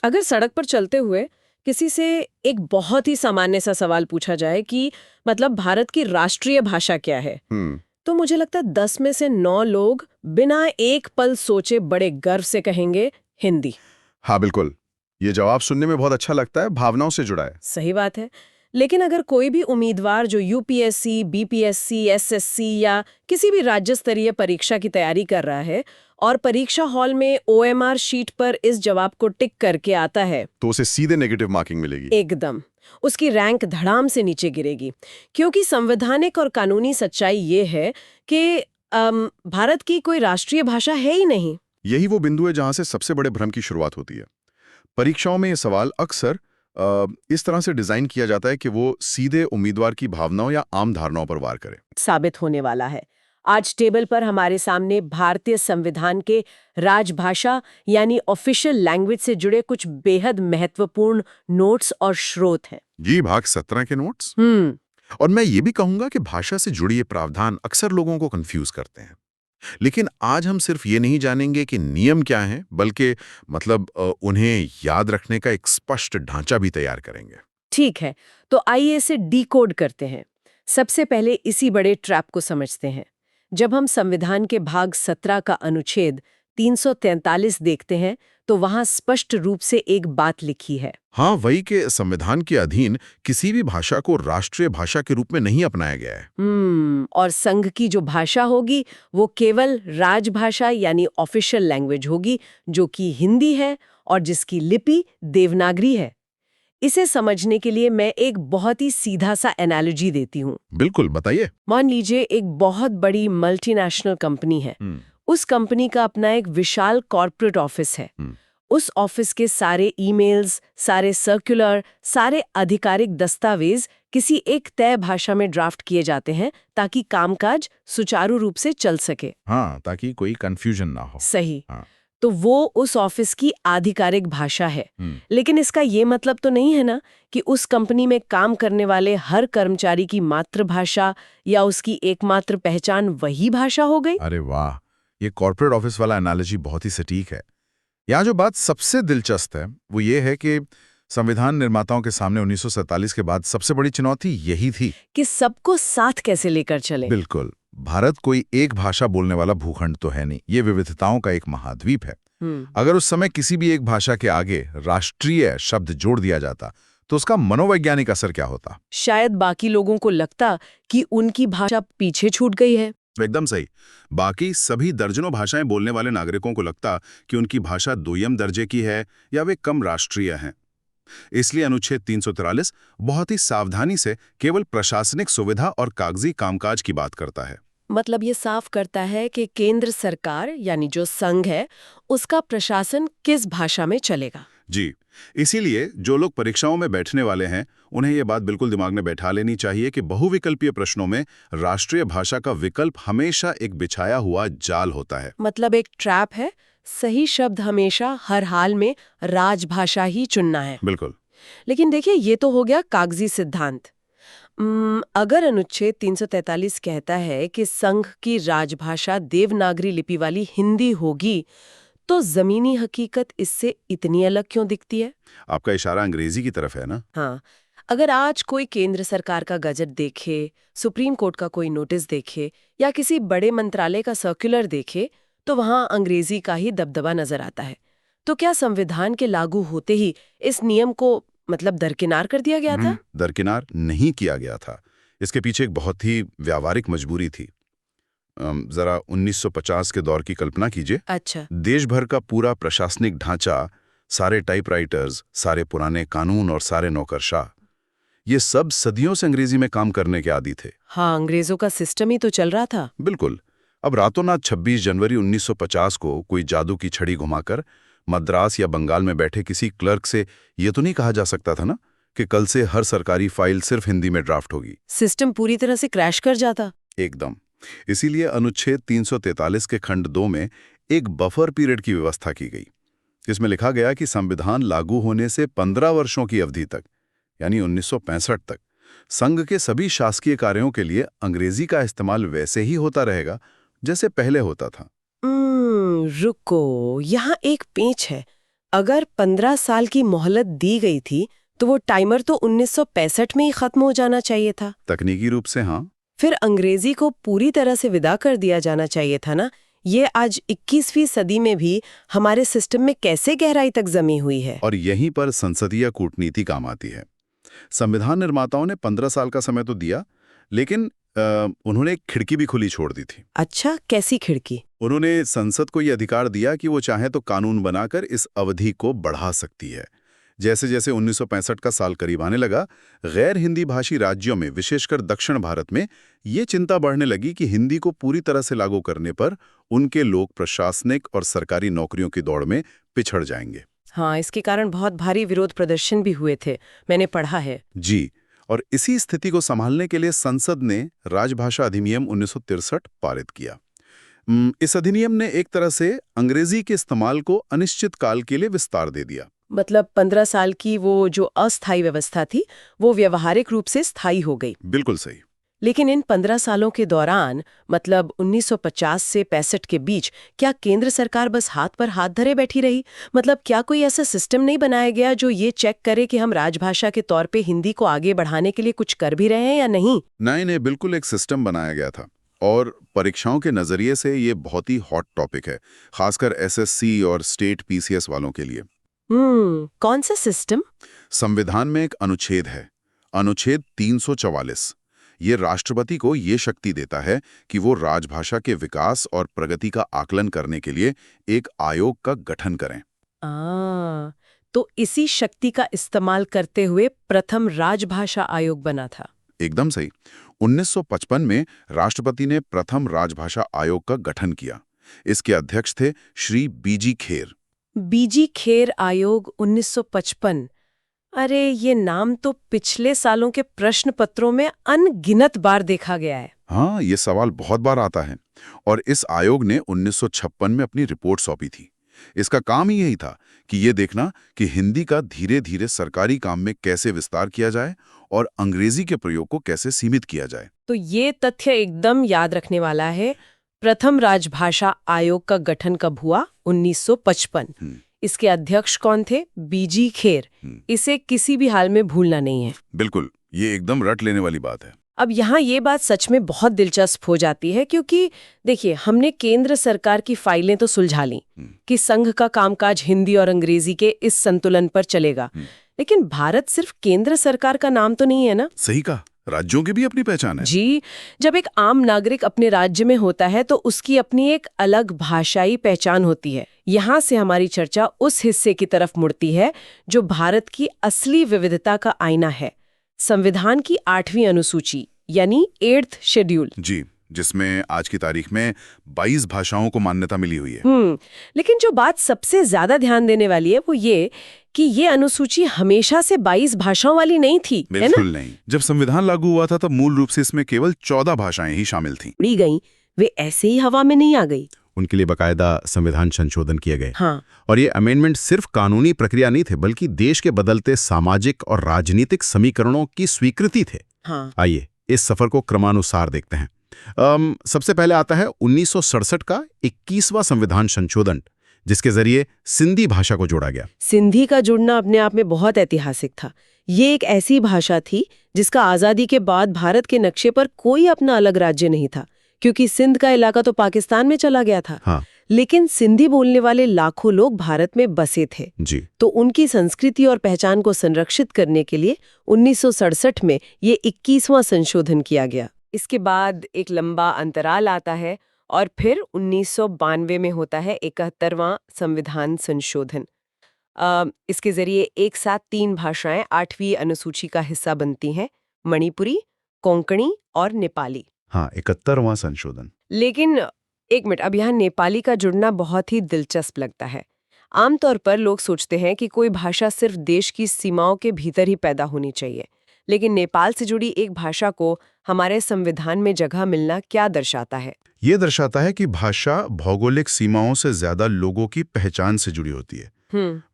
अगर सड़क पर चलते हुए किसी से एक बहुत ही सामान्य सा सवाल पूछा जाए कि मतलब भारत की राष्ट्रीय भाषा क्या है, तो मुझे लगता है 10 में से 9 लोग बिना एक पल सोचे बड़े गर्व से कहेंगे हिंदी। हाँ बिल्कुल, ये जवाब सुनने में बहुत अच्छा लगता है, भावनाओं से जुड़ा है। सही बात है। लेकिन अगर कोई भी उम्मीदवार जो यूपीएससी, बीपीएससी, एसएससी या किसी भी राज्य स्तरीय परीक्षा की तैयारी कर रहा है और परीक्षा हॉल में ओएमआर शीट पर इस जवाब को टिक करके आता है, तो उसे सीधे नेगेटिव मार्किंग मिलेगी। एकदम उसकी रैंक धड़ाम से नीचे गिरेगी। क्योंकि संवैधानिक और कानूनी सच्चाई ये है कि भारत की कोई राष्ट्रीय भाषा है ही नहीं। यही वो बिंदु है जहां से सबसे बड़े भ्रम की शुरुआत होती है। परीक्षाओं में ये सवाल अक्सर इस तरह से डिजाइन किया जाता है कि वो सीधे उम्मीदवार की भावनाओं या आम धारणाओं पर वार करे। साबित होने वाला है। आज टेबल पर हमारे सामने भारतीय संविधान के राजभाषा यानी ऑफिशियल लैंग्वेज से जुड़े कुछ बेहद महत्वपूर्ण नोट्स और स्रोत हैं। जी, भाग 17 के नोट्स। और मैं ये भी कहूंगा कि भाषा से जुड़ी ये प्रावधान अक्सर लोगों को कंफ्यूज करते हैं। लेकिन आज हम सिर्फ ये नहीं जानेंगे कि नियम क्या हैं, बल्कि उन्हें याद रखने का एक स्पष्ट ढांचा भी तैयार करेंगे। ठीक है, तो आइए इसे डिकोड करते हैं। सबसे पहले इसी बड़े ट्रैप को समझते हैं। जब हम संविधान के भाग 17 का अनुच्छेद 343 देखते हैं, तो वहां स्पष्ट रूप से एक बात लिखी है। हाँ, वही के संविधान के अधीन किसी भी भाषा को राष्ट्रीय भाषा के रूप में नहीं अपनाया गया है। और संघ की जो भाषा होगी वो केवल राजभाषा यानी ऑफिशियल लैंग्वेज होगी, जो कि हिंदी है और जिसकी लिपि देवनागरी है। इसे समझने के लिए मैं एक बहुत ही सीधा सा एनालॉजी देती हूँ। बिल्कुल, बताइए। मान लीजिए एक बहुत बड़ी मल्टीनेशनल कंपनी है। उस कंपनी का अपना एक विशाल कॉर्पोरेट ऑफिस है। उस ऑफिस के सारे ईमेल्स, सारे सर्कुलर, सारे आधिकारिक दस्तावेज किसी एक तय भाषा में ड्राफ्ट किए जाते हैं ताकि कामकाज सुचारू रूप से चल सके। हाँ, ताकि कोई कंफ्यूजन ना हो। सही। हाँ। तो वो उस ऑफिस की आधिकारिक भाषा है। लेकिन इसका ये मतलब तो नहीं है ना कि उस कंपनी में काम करने वाले हर कर्मचारी की मातृभाषा या उसकी एकमात्र पहचान वही भाषा हो गई। अरे वाह, ये कॉर्पोरेट ऑफिस वाला एनालॉजी बहुत ही सटीक है। यहाँ जो बात सबसे दिलचस्प है वो ये है कि संविधान निर्माताओं के सामने 1947 के बाद सबसे बड़ी चुनौती यही थी कि सबको साथ कैसे लेकर चले। बिल्कुल, भारत कोई एक भाषा बोलने वाला भूखंड तो है नहीं, ये विविधताओं का एक महाद्वीप है। अगर उस समय किसी भी एक भाषा के आगे राष्ट्रीय शब्द जोड़ दिया जाता तो उसका मनोवैज्ञानिक असर क्या होता? शायद बाकी लोगों को लगता कि उनकी भाषा पीछे छूट गई है। एकदम सही। बाकी सभी दर्जनों भाषाएं बोलने वाले नागरिकों को लगता कि उनकी भाषा दोयम दर्जे की है या वे कम राष्ट्रीय हैं। इसलिए अनुच्छेद 343 बहुत ही सावधानी से केवल प्रशासनिक सुविधा और कागजी कामकाज की बात करता है। मतलब ये साफ करता है कि केंद्र सरकार यानी जो संघ है उसका प्रशासन किस भाषा में चलेगा। जी, इसीलिए जो लोग परीक्षाओं में बैठने वाले हैं उन्हें यह बात बिल्कुल दिमाग में बैठा लेनी चाहिए कि बहुविकल्पीय प्रश्नों में राष्ट्रीय भाषा का विकल्प हमेशा एक बिछाया हुआ जाल होता है। मतलब एक ट्रैप है। सही शब्द हमेशा हर हाल में राजभाषा ही चुनना है। बिल्कुल। लेकिन देखिए, ये तो हो गया कागजी सिद्धांत। अगर अनुच्छेद 343 कहता है कि संघ की राजभाषा देवनागरी लिपि वाली हिंदी होगी, तो जमीनी हकीकत इससे इतनी अलग क्यों दिखती है? आपका इशारा अंग्रेजी की तरफ है ना? हाँ, अगर आज कोई केंद्र सरकार का गजट देखे, सुप्रीम कोर्ट का कोई नोटिस देखे या किसी बड़े मंत्रालय का सर्कुलर देखे, तो वहां अंग्रेजी का ही दबदबा नजर आता है। तो क्या संविधान के लागू होते ही इस नियम को दरकिनार कर दिया गया था? दरकिनार नहीं किया गया था। इसके पीछे एक बहुत ही व्यावहारिक मजबूरी थी। जरा 1950 के दौर की कल्पना कीजिए। अच्छा। देश भर का पूरा प्रशासनिक ढांचा, सारे टाइपराइटर्स, सारे पुराने कानून और सारे नौकरशाह, ये सब सदियों से अंग्रेजी में काम करने के आदी थे। हाँ, अंग्रेजों का सिस्टम ही तो चल रहा था। बिल्कुल। अब रातों रात 26 जनवरी 1950 को कोई जादू की छड़ी घुमाकर मद्रास या बंगाल में बैठे किसी क्लर्क से ये तो नहीं कहा जा सकता था ना कि कल से हर सरकारी फाइल सिर्फ हिंदी में ड्राफ्ट होगी। सिस्टम पूरी तरह से क्रैश कर जाता। एकदम। इसीलिए अनुच्छेद 343 के खंड 2 में एक बफर पीरियड की व्यवस्था की गई। इसमें लिखा गया कि संविधान लागू होने से 15 वर्षों की अवधि तक, यानी 1965 तक, संघ के सभी शासकीय कार्यों के लिए अंग्रेजी का इस्तेमाल वैसे ही होता रहेगा जैसे पहले होता था। रुको, यहाँ एक पेच है। अगर 15 साल की मोहलत दी गई थी तो वो टाइमर तो 1965 में ही खत्म हो जाना चाहिए था। तकनीकी रूप से हाँ। फिर अंग्रेजी को पूरी तरह से विदा कर दिया जाना चाहिए था ना। ये आज 21वीं सदी में भी हमारे सिस्टम में कैसे गहराई तक जमी हुई है। और यहीं पर संसदीय कूटनीति काम आती है। संविधान निर्माताओं ने 15 साल का समय तो दिया, लेकिन उन्होंने एक खिड़की भी खुली छोड़ दी थी। अच्छा, कैसी खिड़की? उन्होंने संसद को ये अधिकार दिया कि वो चाहे तो कानून बनाकर इस अवधि को बढ़ा सकती है। जैसे जैसे 1965 का साल करीब आने लगा, गैर हिंदी भाषी राज्यों में, विशेषकर दक्षिण भारत में, ये चिंता बढ़ने लगी कि हिंदी को पूरी तरह से लागू करने पर उनके लोग प्रशासनिक और सरकारी नौकरियों की दौड़ में पिछड़ जाएंगे। हाँ, इसके कारण बहुत भारी विरोध प्रदर्शन भी हुए थे, मैंने पढ़ा है। जी, और इसी स्थिति को संभालने के लिए संसद ने राजभाषा अधिनियम 1963 पारित किया। इस अधिनियम ने एक तरह से अंग्रेजी के इस्तेमाल को अनिश्चित काल के लिए विस्तार दे दिया। मतलब 15 साल की वो जो अस्थायी व्यवस्था थी वो व्यावहारिक रूप से स्थायी हो गई। बिल्कुल सही। लेकिन इन 15 सालों के दौरान, मतलब 1950 से 65 के बीच, क्या केंद्र सरकार बस हाथ पर हाथ धरे बैठी रही? मतलब क्या कोई ऐसा सिस्टम नहीं बनाया गया जो ये चेक करे कि हम राजभाषा के तौर पे हिंदी को आगे बढ़ाने के लिए कुछ कर भी रहे हैं या नहीं? नहीं, बिल्कुल एक सिस्टम बनाया गया था। और परीक्षाओं के नजरिए से ये बहुत ही हॉट टॉपिक है, खासकर एसएससी और स्टेट पीसीएस वालों के लिए। कौन सा सिस्टम? संविधान में एक अनुच्छेद है, अनुच्छेद 344। ये राष्ट्रपति को ये शक्ति देता है कि वो राजभाषा के विकास और प्रगति का आकलन करने के लिए एक आयोग का गठन करें। तो इसी शक्ति का इस्तेमाल करते हुए प्रथम राजभाषा आयोग बना था। एकदम सही। 1955 में राष्ट्रपति ने प्रथम राजभाषा आयोग का गठन किया। इसके अध्यक्ष थे श्री बीजी खेर। बीजी खेर आयोग 1955। अरे, ये नाम तो पिछले सालों के प्रश्न पत्रों में अनगिनत बार देखा गया है। हाँ, ये सवाल बहुत बार आता है। और इस आयोग ने 1956 में अपनी रिपोर्ट सौंपी थी। इसका काम ही यही था कि ये देखना कि हिंदी का धीरे धीरे सरकारी काम में कैसे विस्तार किया जाए और अंग्रेजी के प्रयोग को कैसे सीमित किया जाए। तो ये तथ्य एकदम याद रखने वाला है। प्रथम राजभाषा आयोग का गठन कब हुआ? 1955। इसके अध्यक्ष कौन थे? बीजी खेर। इसे किसी भी हाल में भूलना नहीं है। बिल्कुल, ये एकदम रट लेने वाली बात है। अब यहाँ ये बात सच में बहुत दिलचस्प हो जाती है, क्योंकि देखिए, हमने केंद्र सरकार की फाइलें तो सुलझा ली कि संघ का कामकाज हिंदी और अंग्रेजी के इस संतुलन पर चलेगा, लेकिन भारत सिर्फ केंद्र सरकार का नाम तो नहीं है ना। सही कहा, राज्यों की भी अपनी पहचान है। जी, जब एक आम नागरिक अपने राज्य में होता है तो उसकी अपनी एक अलग भाषाई पहचान होती है। यहाँ से हमारी चर्चा उस हिस्से की तरफ मुड़ती है जो भारत की असली विविधता का आईना है, संविधान की 8वीं अनुसूची, यानी 8th शेड्यूल। जी, जिसमें आज की तारीख में 22 भाषाओं को मान्यता मिली हुई है। लेकिन जो बात सबसे ज्यादा ध्यान देने वाली है वो ये कि ये अनुसूची हमेशा से 22 भाषाओं वाली नहीं थी, है ना? बिल्कुल नहीं। जब संविधान लागू हुआ था तब मूल रूप से इसमें केवल 14 भाषाएं ही शामिल थीं। उड़ी गई, वे ऐसे ही हवा में नहीं आ गई। उनके लिए बकायदा संविधान संशोधन किए गए। हाँ। और ये अमेंडमेंट सिर्फ कानूनी प्रक्रिया नहीं थे, बल्कि देश के बदलते सामाजिक और राजनीतिक समीकरणों की स्वीकृति थे। हाँ। आइए इस सफर को क्रमानुसार देखते हैं। सबसे पहले आता है 1967 का 21वां संविधान संशोधन, जिसके जरिए सिंधी भाषा को जोड़ा गया। सिंधी का जुड़ना अपने आप में बहुत ऐतिहासिक था। ये एक ऐसी भाषा थी जिसका आजादी के बाद भारत के नक्शे पर कोई अपना अलग राज्य नहीं था, क्योंकि सिंध का इलाका तो पाकिस्तान में चला गया था। हाँ। लेकिन सिंधी बोलने वाले लाखों लोग भारत में बसे थे। जी। तो उनकी संस्कृति और पहचान को संरक्षित करने के लिए 1967 में ये 21वां संशोधन किया गया। इसके बाद एक लंबा अंतराल आता है और फिर 1992 में होता है 71वां संविधान संशोधन। इसके जरिए एक साथ 3 भाषाएं 8वीं अनुसूची का हिस्सा बनती हैं, मणिपुरी, कोंकणी और नेपाली। हाँ, 71वां संशोधन। लेकिन एक मिनट, अब यहाँ नेपाली का जुड़ना बहुत ही दिलचस्प लगता है। आमतौर पर लोग सोचते हैं कि कोई भाषा सिर्फ देश की सीमाओं के भीतर ही पैदा होनी चाहिए, लेकिन नेपाल से जुड़ी एक भाषा को हमारे संविधान में जगह मिलना क्या दर्शाता है? ये दर्शाता है कि भाषा भौगोलिक सीमाओं से ज्यादा लोगों की पहचान से जुड़ी होती है।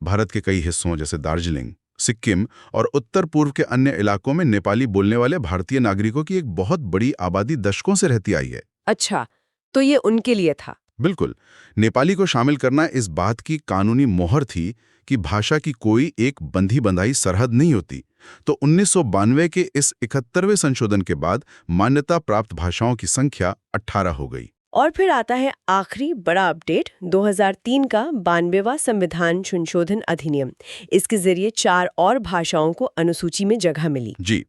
भारत के कई हिस्सों जैसे दार्जिलिंग, सिक्किम और उत्तर पूर्व के अन्य इलाकों में नेपाली बोलने वाले भारतीय नागरिकों की एक बहुत बड़ी आबादी दशकों से रहती आई है। अच्छा, तो ये उनके लिए था। बिल्कुल। नेपाली को शामिल करना इस बात की कानूनी मोहर थी कि भाषा की कोई एक बंधी बंधाई सरहद नहीं होती। तो 1992 के इस 71वें संशोधन के बाद मान्यता प्राप्त भाषाओं की संख्या 18 हो गई। और फिर आता है आखिरी बड़ा अपडेट 2003 का 92वां संविधान संशोधन अधिनियम। इसके जरिए 4 और भाषाओं को अनुसूची में जगह मिली। जी,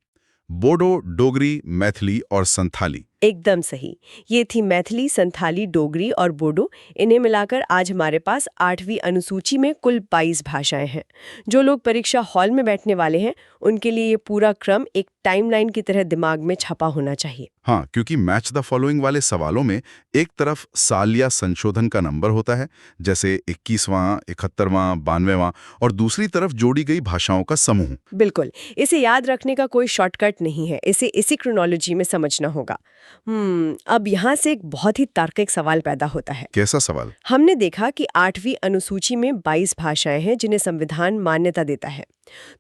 बोडो, डोगरी, मैथिली और संथाली। एकदम सही। ये थी मैथिली, संथाली, डोगरी और बोडो। इन्हें मिलाकर आज हमारे पास 8वीं अनुसूची में कुल 22 भाषाएं हैं। जो लोग परीक्षा हॉल में बैठने वाले हैं उनके लिए ये पूरा क्रम एक टाइमलाइन की तरह दिमाग में छपा होना चाहिए। हाँ, क्योंकि मैच द फॉलोइंग वाले सवालों में एक तरफ साल या संशोधन का नंबर होता है, जैसे 21वां, 71वां, 92वां, और दूसरी तरफ जोड़ी गई भाषाओं का समूह। बिल्कुल, इसे याद रखने का कोई शॉर्टकट नहीं है, इसे इसी क्रोनोलॉजी में समझना होगा। अब यहाँ से एक बहुत ही तार्किक सवाल पैदा होता है। कैसा सवाल? हमने देखा कि 8वीं अनुसूची में 22 भाषाएं हैं जिन्हें संविधान मान्यता देता है।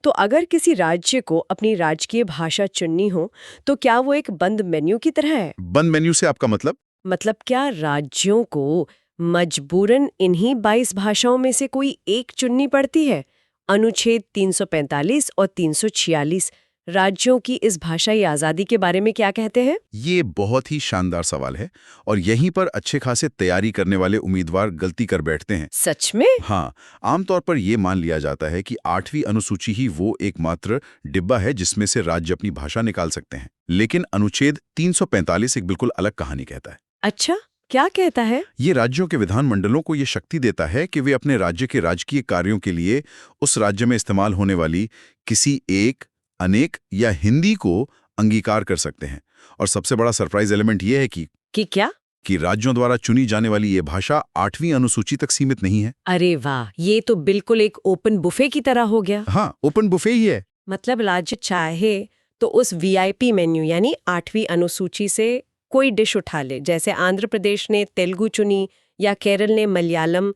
तो अगर किसी राज्य को अपनी राजकीय भाषा चुननी हो तो क्या वो एक बंद मेन्यू की तरह है? बंद मेन्यू से आपका मतलब? मतलब क्या राज्यों को मजबूरन इन्हीं 22 भाषाओं में से कोई एक चुननी पड़ती है? अनुच्छेद 345 और 346 राज्यों की इस भाषाई आजादी के बारे में क्या कहते हैं? ये बहुत ही शानदार सवाल है और यहीं पर अच्छे खासे तैयारी करने वाले उम्मीदवार गलती कर बैठते हैं। सच में? हाँ, आमतौर पर ये मान लिया जाता है कि 8वीं अनुसूची ही वो एकमात्र डिब्बा है जिसमें से राज्य अपनी भाषा निकाल सकते हैं। लेकिन अनुच्छेद 345 एक बिल्कुल अलग कहानी कहता है। अच्छा, क्या कहता है? ये राज्यों के विधानमंडलों को ये शक्ति देता है कि वे अपने राज्य के राजकीय कार्यों के लिए उस राज्य में इस्तेमाल होने वाली किसी एक, अनेक या हिंदी को अंगीकार कर सकते हैं। और सबसे बड़ा सरप्राइज एलिमेंट ये है कि क्या? कि राज्यों द्वारा चुनी जाने वाली ये भाषा 8वीं अनुसूची तक सीमित नहीं है। अरे वाह, ये तो बिल्कुल एक ओपन बुफे की तरह हो गया। हाँ, ओपन बुफे ही है। मतलब राज्य चाहे तो उस वीआईपी मेन्यू यानी 8वीं अनुसूची से कोई डिश उठा ले, जैसे आंध्र प्रदेश ने तेलुगु चुनी या केरल ने मलयालम।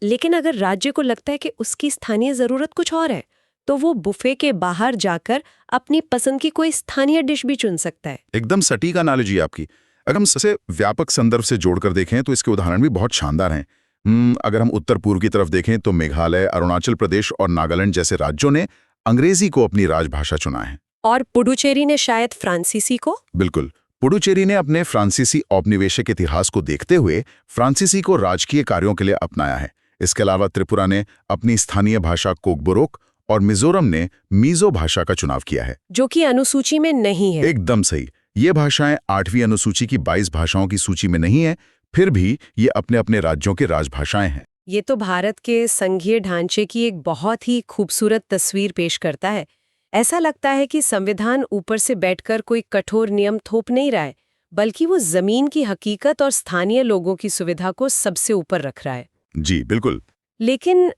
लेकिन अगर राज्य को लगता है कि उसकी स्थानीय जरूरत कुछ और है तो वो बुफे के बाहर जाकर अपनी पसंद की कोई स्थानीय डिश भी चुन सकता है। एकदम सटीक एनालॉजी आपकी। अगर हम इसे व्यापक संदर्भ से जोड़कर देखें तो इसके उदाहरण भी बहुत शानदार हैं। अगर हम उत्तर पूर्व की तरफ देखें तो मेघालय, अरुणाचल प्रदेश और नागालैंड जैसे राज्यों ने अंग्रेजी को अपनी राजभाषा चुना है। और पुडुचेरी ने शायद फ्रांसीसी को? बिल्कुल, पुडुचेरी ने अपने फ्रांसीसी औपनिवेशिक इतिहास को देखते हुए फ्रांसीसी को राजकीय कार्यों के लिए अपनाया है। इसके अलावा त्रिपुरा ने अपनी स्थानीय भाषा कोकबोरोक और मिजोरम ने मीजो भाषा का चुनाव किया है, जो कि अनुसूची में नहीं है। एकदम सही। ये भाषाएं 8वीं अनुसूची की 22 भाषाओं की सूची में नहीं है, फिर भी ये अपने अपने राज्यों की राजभाषाएं हैं। ये तो भारत के संघीय ढांचे की एक बहुत ही खूबसूरत तस्वीर पेश करता है। ऐसा लगता है कि संविधान ऊपर से बैठकर कोई कठोर नियम थोप नहीं रहा है, बल्कि वो जमीन की हकीकत और स्थानीय लोगों की सुविधा को सबसे ऊपर रख रहा है। जी बिल्कुल। लेकिन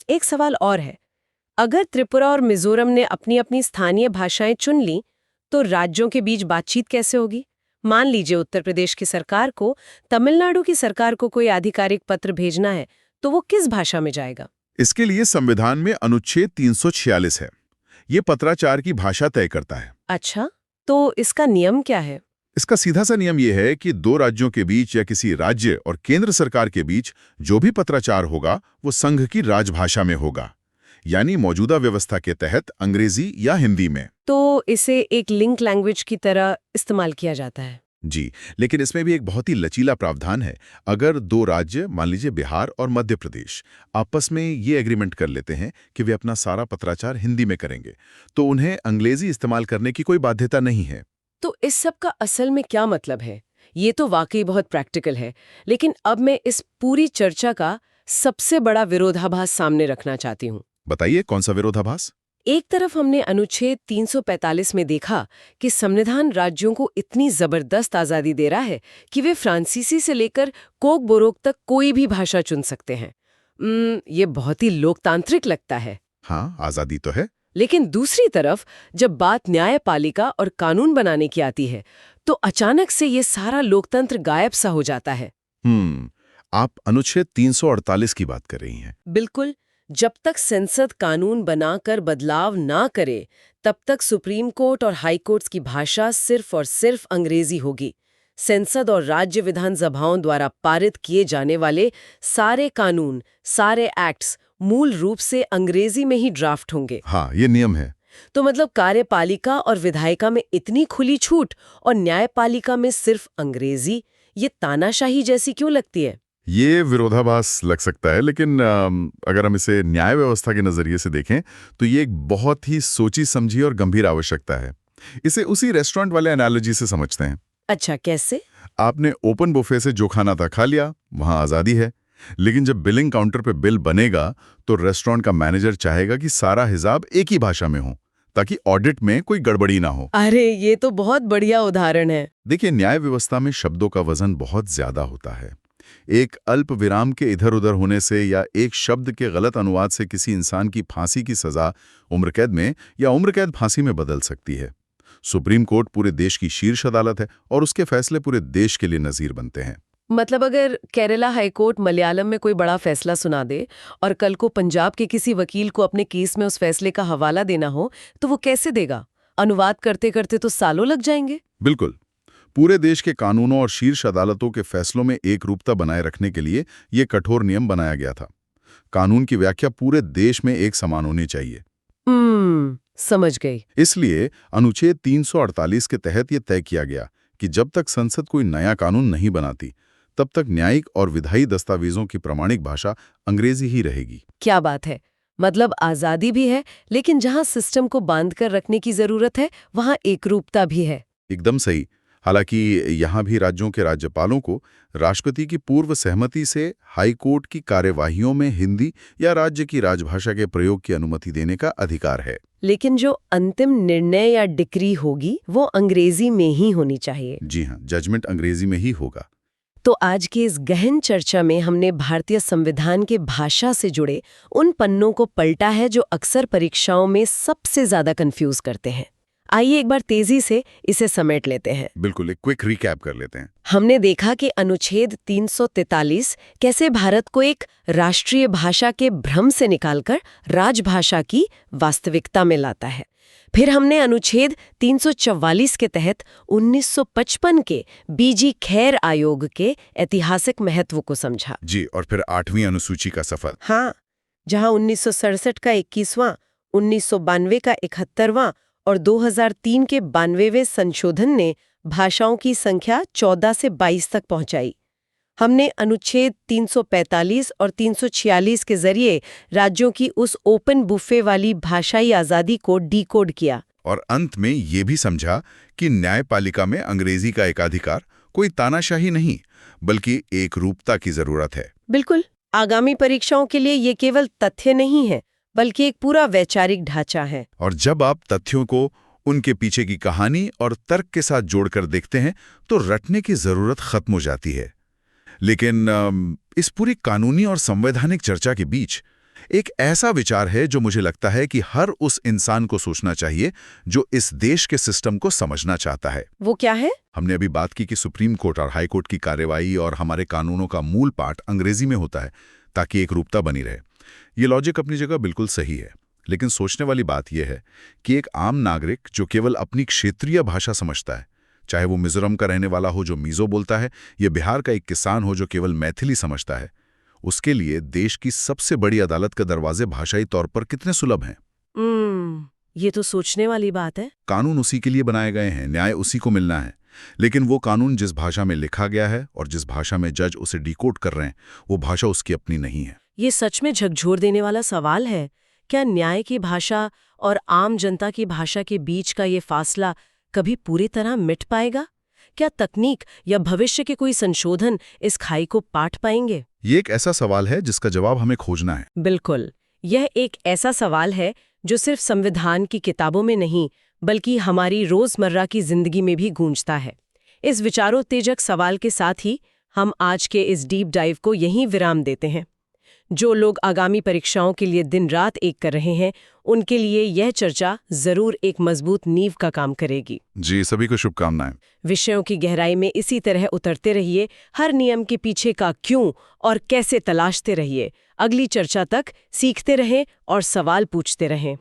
एक सवाल और है। अगर त्रिपुरा और मिजोरम ने अपनी अपनी स्थानीय भाषाएं चुन ली तो राज्यों के बीच बातचीत कैसे होगी? मान लीजिए उत्तर प्रदेश की सरकार को तमिलनाडु की सरकार को कोई आधिकारिक पत्र भेजना है तो वो किस भाषा में जाएगा? इसके लिए संविधान में अनुच्छेद 346 है। ये पत्राचार की भाषा तय करता है। अच्छा, तो इसका नियम क्या है? इसका सीधा सा नियम यह है कि दो राज्यों के बीच या किसी राज्य और केंद्र सरकार के बीच जो भी पत्राचार होगा वो संघ की राजभाषा में होगा, यानी मौजूदा व्यवस्था के तहत अंग्रेजी या हिंदी में। तो इसे एक लिंक लैंग्वेज की तरह इस्तेमाल किया जाता है। जी, लेकिन इसमें भी एक बहुत ही लचीला प्रावधान है। अगर दो राज्य, मान लीजिए बिहार और मध्य प्रदेश, आपस में ये एग्रीमेंट कर लेते हैं कि वे अपना सारा पत्राचार हिंदी में करेंगे, तो उन्हें अंग्रेजी इस्तेमाल करने की कोई बाध्यता नहीं है। तो इस सब का असल में क्या मतलब है? ये तो वाकई बहुत प्रैक्टिकल है, लेकिन अब मैं इस पूरी चर्चा का सबसे बड़ा विरोधाभास सामने रखना चाहती हूँ। बताइए, कौन सा विरोधाभास? एक तरफ हमने अनुच्छेद 345 में देखा कि संविधान राज्यों को इतनी जबरदस्त आजादी दे रहा है कि वे फ्रांसीसी से लेकर कोकबोरोक तक कोई भी भाषा चुन सकते हैं। ये बहुत ही लोकतांत्रिक लगता है। हाँ, आजादी तो है। लेकिन दूसरी तरफ जब बात न्यायपालिका और कानून बनाने की आती है तो अचानक से ये सारा लोकतंत्र गायब सा हो जाता है। आप अनुच्छेद 348 की बात कर रही हैं। बिल्कुल। जब तक संसद कानून बनाकर बदलाव ना करे तब तक सुप्रीम कोर्ट और हाई कोर्ट्स की भाषा सिर्फ और सिर्फ अंग्रेजी होगी। संसद और राज्य विधानसभाओं द्वारा पारित किए जाने वाले सारे कानून, सारे एक्ट्स मूल रूप से अंग्रेजी में ही ड्राफ्ट होंगे। हाँ, ये नियम है। तो मतलब कार्यपालिका और विधायिका में इतनी खुली छूट और न्यायपालिका में सिर्फ अंग्रेजी, ये तानाशाही जैसी क्यों लगती है? ये विरोधाभास लग सकता है, लेकिन अगर हम इसे न्याय व्यवस्था के नजरिए से देखें तो ये एक बहुत ही सोची समझी और गंभीर आवश्यकता है। इसे उसी रेस्टोरेंट वाले एनालॉजी से समझते हैं। अच्छा, कैसे? आपने ओपन बुफे से जो खाना था खा लिया, वहां आजादी है। लेकिन जब बिलिंग काउंटर पे बिल बनेगा तो रेस्टोरेंट का मैनेजर चाहेगा कि सारा हिसाब एक ही भाषा में हो, ताकि ऑडिट में कोई गड़बड़ी ना हो। अरे, ये तो बहुत बढ़िया उदाहरण है। देखिए, न्याय व्यवस्था में शब्दों का वजन बहुत ज्यादा होता है। एक अल्प विराम के इधर उधर होने से या एक शब्द के गलत अनुवाद से किसी इंसान की फांसी की सजा उम्र कैद में या उम्र कैद फांसी में बदल सकती है। सुप्रीम कोर्ट पूरे देश की शीर्ष अदालत है और उसके फैसले पूरे देश के लिए नजीर बनते हैं। मतलब अगर केरला हाईकोर्ट मलयालम में कोई बड़ा फैसला सुना दे और कल को पंजाब के किसी वकील को अपने केस में उस फैसले का हवाला देना हो, तो वो कैसे देगा? अनुवाद करते करते तो सालों लग जाएंगे। बिल्कुल। पूरे देश के कानूनों और शीर्ष अदालतों के फैसलों में एक रूपता बनाए रखने के लिए ये कठोर नियम बनाया गया था। कानून की व्याख्या पूरे देश में एक समान होनी चाहिए। समझ गई। इसलिए अनुच्छेद 348 के तहत ये तय किया गया कि जब तक संसद कोई नया कानून नहीं बनाती, तब तक न्यायिक और विधायी दस्तावेजों की प्रामाणिक भाषा अंग्रेजी ही रहेगी। क्या बात है! मतलब आजादी भी है, लेकिन जहां सिस्टम को बांध कर रखने की जरूरत है, वहां एकरूपता भी है। एकदम सही। हालांकि यहाँ भी राज्यों के राज्यपालों को राष्ट्रपति की पूर्व सहमति से हाई कोर्ट की कार्यवाहियों में हिंदी या राज्य की राजभाषा के प्रयोग की अनुमति देने का अधिकार है। लेकिन जो अंतिम निर्णय या डिक्री होगी वो अंग्रेजी में ही होनी चाहिए। जी हाँ, जजमेंट अंग्रेजी में ही होगा। तो आज की इस गहन चर्चा में हमने भारतीय संविधान के भाषा से जुड़े उन पन्नों को पलटा है जो अक्सर परीक्षाओं में सबसे ज्यादा कंफ्यूज करते हैं। आइए एक बार तेजी से इसे समेट लेते हैं। बिल्कुल, एक क्विक रिकैप कर लेते हैं। हमने देखा कि अनुच्छेद 343 कैसे भारत को एक राष्ट्रीय भाषा के भ्रम से निकालकर राजभाषा की वास्तविकता में लाता है। फिर हमने अनुच्छेद 344 के तहत 1955 के बीजी खैर आयोग के ऐतिहासिक महत्व को समझा। जी, और फिर 8वीं अनुसूची का सफर। हाँ, जहां 1967 का 21वां, 1992 का 71वां और 2003 के 92वें संशोधन ने भाषाओं की संख्या 14 से 22 तक पहुंचाई। हमने अनुच्छेद 345 और 346 के जरिए राज्यों की उस ओपन बुफे वाली भाषाई आजादी को डीकोड किया। और अंत में ये भी समझा कि न्यायपालिका में अंग्रेजी का एकाधिकार कोई तानाशाही नहीं, बल्कि एक रूपता की जरूरत है। बिल्कुल। आगामी परीक्षाओं के लिए ये केवल तथ्य नहीं है, बल्कि एक पूरा वैचारिक ढांचा है। और जब आप तथ्यों को उनके पीछे की कहानी और तर्क के साथ जोड़कर देखते हैं तो रटने की जरूरत खत्म हो जाती है। लेकिन इस पूरी कानूनी और संवैधानिक चर्चा के बीच एक ऐसा विचार है जो मुझे लगता है कि हर उस इंसान को सोचना चाहिए जो इस देश के सिस्टम को समझना चाहता है। वो क्या है? हमने अभी बात की कि सुप्रीम कोर्ट और हाई कोर्ट की कार्यवाही और हमारे कानूनों का मूल पाठ अंग्रेजी में होता है ताकि एक रूपता बनी रहे। ये लॉजिक अपनी जगह बिल्कुल सही है, लेकिन सोचने वाली बात यह है कि एक आम नागरिक जो केवल अपनी क्षेत्रीय भाषा समझता है, चाहे वो मिजोरम का रहने वाला हो जो मिजो बोलता है या बिहार का एक किसान हो जो केवल मैथिली समझता है, उसके लिए देश की सबसे बड़ी अदालत के दरवाजे भाषाई तौर पर कितने सुलभ हैं। ये तो सोचने वाली बात है। कानून उसी के लिए बनाए गए हैं, न्याय उसी को मिलना है, लेकिन वो कानून जिस भाषा में लिखा गया है और जिस भाषा में जज उसे डिकोड कर रहे हैं, वो भाषा उसकी अपनी नहीं है। ये सच में झकझोर देने वाला सवाल है। क्या न्याय की भाषा और आम जनता की भाषा के बीच का ये फासला कभी पूरी तरह मिट पाएगा? क्या तकनीक या भविष्य के कोई संशोधन इस खाई को पाट पाएंगे? ये एक ऐसा सवाल है जिसका जवाब हमें खोजना है। बिल्कुल, यह एक ऐसा सवाल है जो सिर्फ संविधान की किताबों में नहीं, बल्कि हमारी रोजमर्रा की जिंदगी में भी गूंजता है। इस विचारोत्तेजक सवाल के साथ ही हम आज के इस डीप डाइव को यहीं विराम देते हैं। जो लोग आगामी परीक्षाओं के लिए दिन रात एक कर रहे हैं, उनके लिए यह चर्चा जरूर एक मजबूत नींव का काम करेगी। जी, सभी को शुभकामनाएं। विषयों की गहराई में इसी तरह उतरते रहिए, हर नियम के पीछे का क्यों और कैसे तलाशते रहिए। अगली चर्चा तक सीखते रहें और सवाल पूछते रहें।